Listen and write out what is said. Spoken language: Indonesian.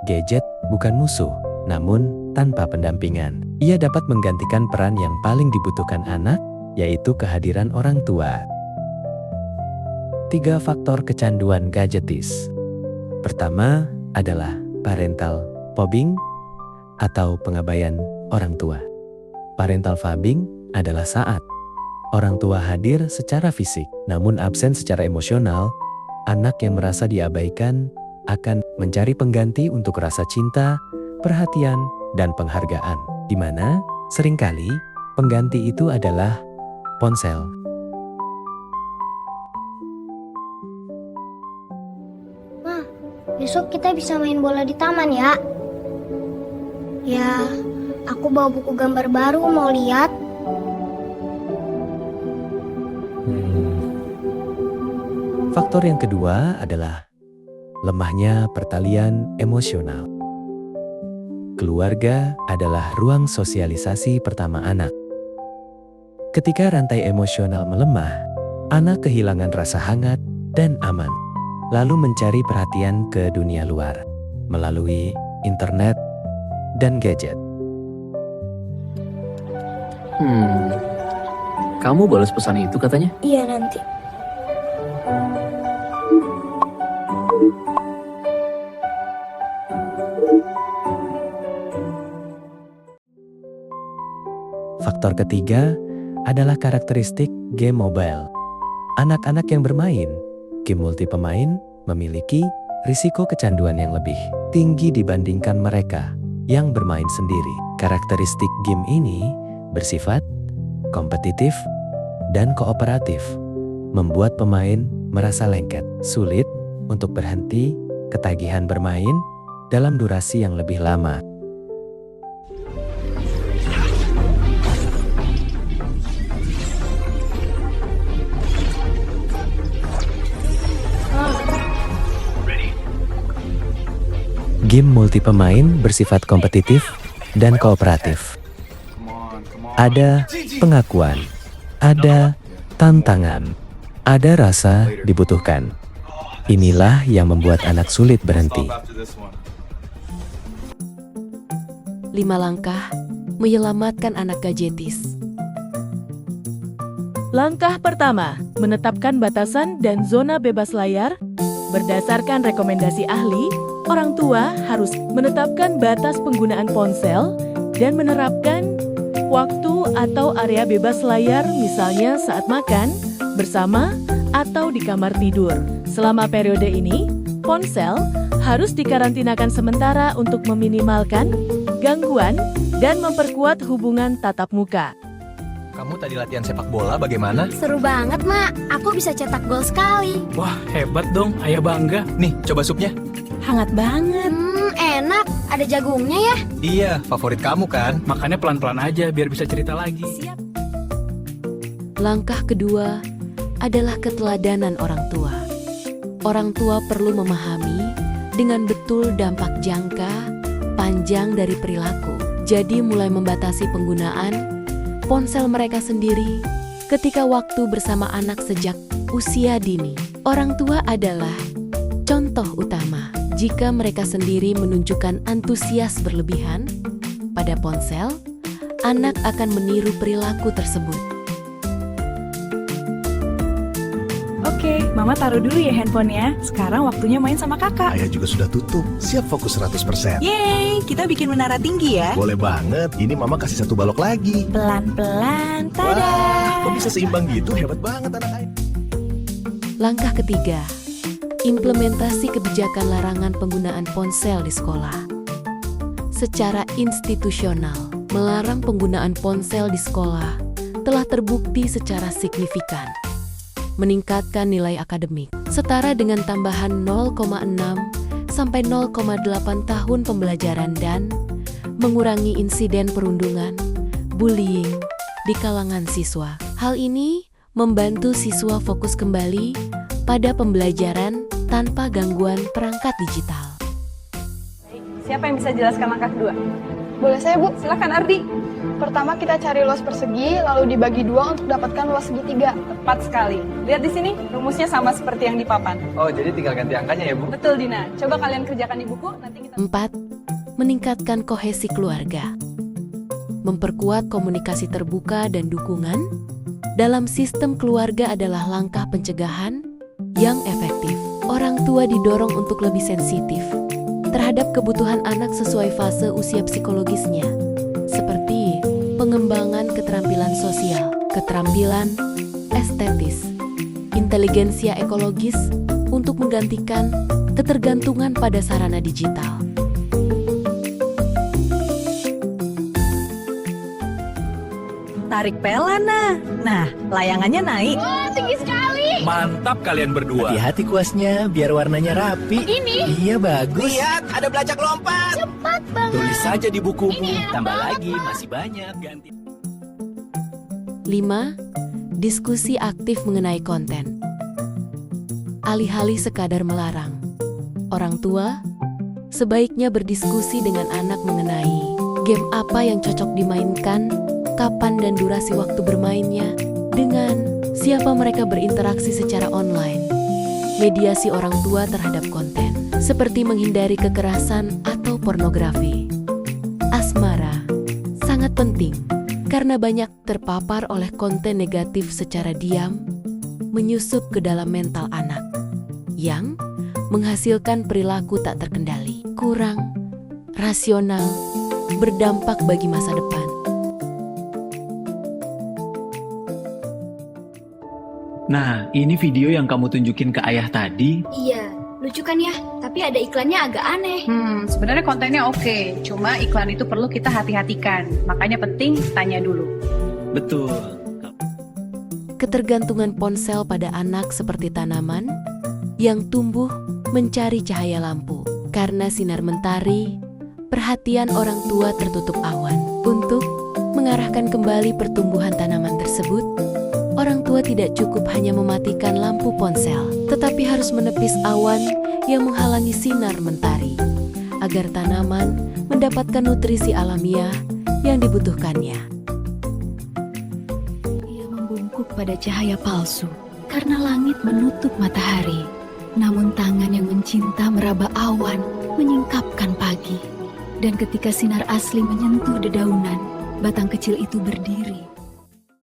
Gadget bukan musuh, namun tanpa pendampingan, ia dapat menggantikan peran yang paling dibutuhkan anak, yaitu kehadiran orang tua. 3 faktor kecanduan gadgetis. Pertama adalah parental phobbing atau pengabaian orang tua. Parental phobbing adalah saat orang tua hadir secara fisik, namun absen secara emosional. Anak yang merasa diabaikan akan mencari pengganti untuk rasa cinta, perhatian, dan penghargaan, di mana seringkali pengganti itu adalah ponsel. Ma, besok kita bisa main bola di taman ya? Ya, aku bawa buku gambar baru mau lihat. Faktor yang kedua adalah lemahnya pertalian emosional. Keluarga adalah ruang sosialisasi pertama anak. Ketika rantai emosional melemah, anak kehilangan rasa hangat dan aman, lalu mencari perhatian ke dunia luar melalui internet dan gadget. Kamu balas pesan itu katanya? Iya nanti. Faktor ketiga adalah karakteristik game mobile. Anak-anak yang bermain game multi pemain memiliki risiko kecanduan yang lebih tinggi dibandingkan mereka yang bermain sendiri. Karakteristik game ini bersifat kompetitif dan kooperatif, membuat pemain merasa lengket, sulit untuk berhenti, ketagihan bermain dalam durasi yang lebih lama. Game multi pemain bersifat kompetitif dan kooperatif. Ada pengakuan, ada tantangan, ada rasa dibutuhkan. Inilah yang membuat anak sulit berhenti. 5 langkah menyelamatkan anak gadgetis. Langkah pertama, menetapkan batasan dan zona bebas layar. Berdasarkan rekomendasi ahli, orang tua harus menetapkan batas penggunaan ponsel dan menerapkan waktu atau area bebas layar, misalnya saat makan, bersama, atau di kamar tidur. Selama periode ini, ponsel harus dikarantinakan sementara untuk meminimalkan gangguan dan memperkuat hubungan tatap muka. Kamu tadi latihan sepak bola bagaimana? Seru banget, Mak. Aku bisa cetak gol sekali. Wah, hebat dong, ayah bangga. Nih, coba supnya. Hangat banget. Enak. Ada jagungnya ya? Iya, favorit kamu kan? Makannya pelan-pelan aja biar bisa cerita lagi. Siap. Langkah kedua adalah keteladanan orang tua. Orang tua perlu memahami dengan betul dampak jangka panjang dari perilaku. Jadi mulai membatasi penggunaan ponsel mereka sendiri ketika waktu bersama anak sejak usia dini. Orang tua adalah contoh utama. Jika mereka sendiri menunjukkan antusias berlebihan pada ponsel, anak akan meniru perilaku tersebut. Oke, Mama taruh dulu ya handphonenya. Sekarang waktunya main sama kakak. Ayah juga sudah tutup, siap fokus 100%. Yeay, kita bikin menara tinggi ya. Boleh banget, ini Mama kasih 1 balok lagi. Pelan-pelan, Wah, tada. kok bisa seimbang gitu, hebat banget anak ayah. Langkah ketiga, implementasi kebijakan larangan penggunaan ponsel di sekolah. Secara institusional, melarang penggunaan ponsel di sekolah telah terbukti secara signifikan meningkatkan nilai akademik, setara dengan tambahan 0,6 sampai 0,8 tahun pembelajaran dan mengurangi insiden perundungan, bullying di kalangan siswa. Hal ini membantu siswa fokus kembali pada pembelajaran tanpa gangguan perangkat digital. Siapa yang bisa jelaskan langkah kedua? Boleh saya, Bu? Silakan Ardi. Pertama kita cari luas persegi, lalu dibagi 2 untuk dapatkan luas segitiga. Tepat sekali. Lihat di sini, rumusnya sama seperti yang di papan. Oh, jadi tinggal ganti angkanya ya, Bu? Betul, Dina. Coba kalian kerjakan di buku, nanti kita... 4. Meningkatkan kohesi keluarga. Memperkuat komunikasi terbuka dan dukungan dalam sistem keluarga adalah langkah pencegahan yang efektif. Orang tua didorong untuk lebih sensitif terhadap kebutuhan anak sesuai fase usia psikologisnya, seperti pengembangan keterampilan sosial, keterampilan estetis, inteligensia ekologis untuk menggantikan ketergantungan pada sarana digital. Tarik pelana. Nah, layangannya naik. Wah, tinggi sekali. Mantap kalian berdua. Hati-hati kuasnya, biar warnanya rapi. Ini Iya, bagus. Lihat, ada belacak lompat. cepat banget. Tulis saja di bukumu. Ini enak Tambah banget, lagi, masih banyak. Ganti. 5. Diskusi aktif mengenai konten. Alih-alih sekadar melarang, orang tua sebaiknya berdiskusi dengan anak mengenai game apa yang cocok dimainkan, kapan dan durasi waktu bermainnya, dengan siapa mereka berinteraksi secara online. Mediasi orang tua terhadap konten, seperti menghindari kekerasan atau pornografi. Asmara sangat penting karena banyak terpapar oleh konten negatif secara diam, menyusup ke dalam mental anak, yang menghasilkan perilaku tak terkendali, kurang rasional, berdampak bagi masa depan. Nah, ini video yang kamu tunjukin ke ayah tadi. Iya, lucu kan ya? Tapi ada iklannya agak aneh. Sebenarnya kontennya oke, cuma iklan itu perlu kita hati-hatikan. Makanya penting tanya dulu. Betul. Ketergantungan ponsel pada anak seperti tanaman yang tumbuh mencari cahaya lampu. Karena sinar mentari, perhatian orang tua tertutup awan. Untuk mengarahkan kembali pertumbuhan tanaman tersebut, orang tua tidak cukup hanya mematikan lampu ponsel, tetapi harus menepis awan yang menghalangi sinar mentari, agar tanaman mendapatkan nutrisi alamiah yang dibutuhkannya. Ia membungkuk pada cahaya palsu, karena langit menutup matahari. Namun tangan yang mencinta meraba awan, menyingkapkan pagi. Dan ketika sinar asli menyentuh dedaunan, batang kecil itu berdiri.